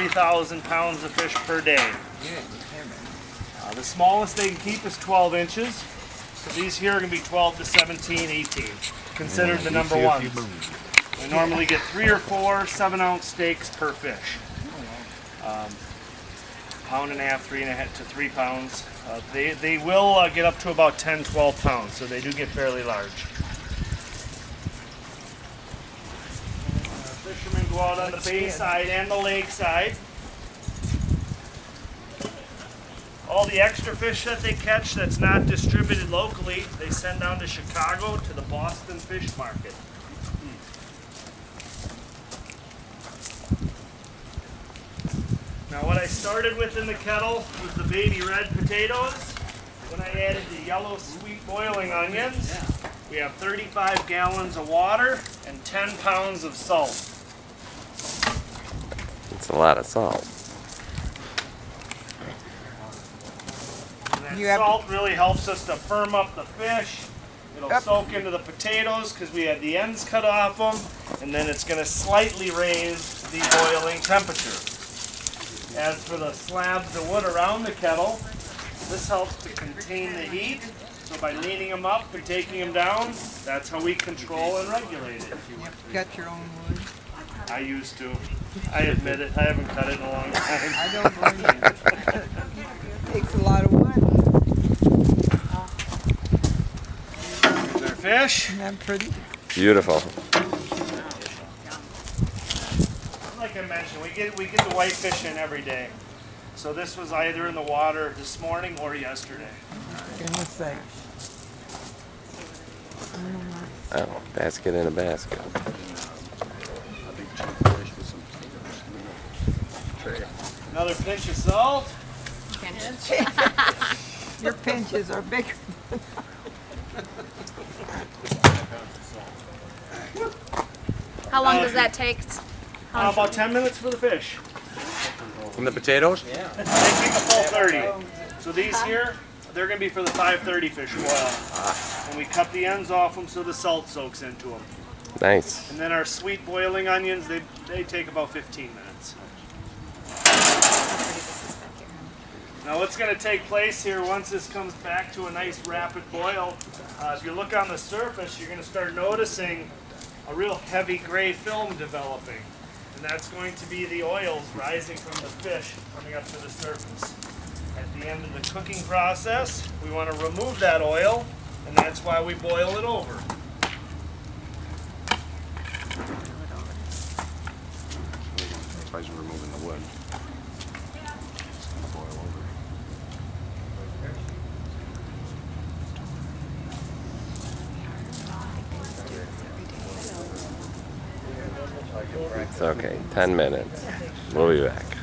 3,000 pounds of fish per day. The smallest they can keep is 12 inches. So these here are going to be 12 to 17, 18, considered the number ones. We normally get 3 or 4 7-ounce steaks per fish. Pound and a half, 3.5 to 3 pounds. They will get up to about 10, 12 pounds, so they do get fairly large. Fishermen go out on the bay side and the lake side. All the extra fish that they catch that's not distributed locally, they send down to Chicago to the Boston Fish Market. Now what I started with in the kettle was the baby red potatoes. Then I added the yellow sweet boiling onions. We have 35 gallons of water and 10 pounds of salt. It's a lot of salt. And that salt really helps us to firm up the fish. It'll soak into the potatoes because we had the ends cut off them, and then it's going to slightly raise the boiling temperature. As for the slabs of wood around the kettle, this helps to contain the heat. So by leaning them up and taking them down, that's how we control and regulate it. You got your own wood? I used to. I admit it. I haven't cut it in a long time. I don't blame you. It takes a lot of wood. There's our fish. Isn't that pretty? Beautiful. Like I mentioned, we get the white fish in every day. So this was either in the water this morning or yesterday. Goodness sake. Oh, basket in a basket. Another pinch of salt. Your pinches are bigger. How long does that take? About 10 minutes for the fish. From the potatoes? They take a full 30. So these here, they're going to be for the 530 fish boil. And we cut the ends off them so the salt soaks into them. Nice. And then our sweet boiling onions, they take about 15 minutes. Now what's going to take place here once this comes back to a nice rapid boil, if you look on the surface, you're going to start noticing a real heavy gray film developing. And that's going to be the oils rising from the fish coming up to the surface. At the end of the cooking process, we want to remove that oil, and that's why we boil it over. That's why you're removing the wood. Boil over. It's okay. 10 minutes. We'll be back.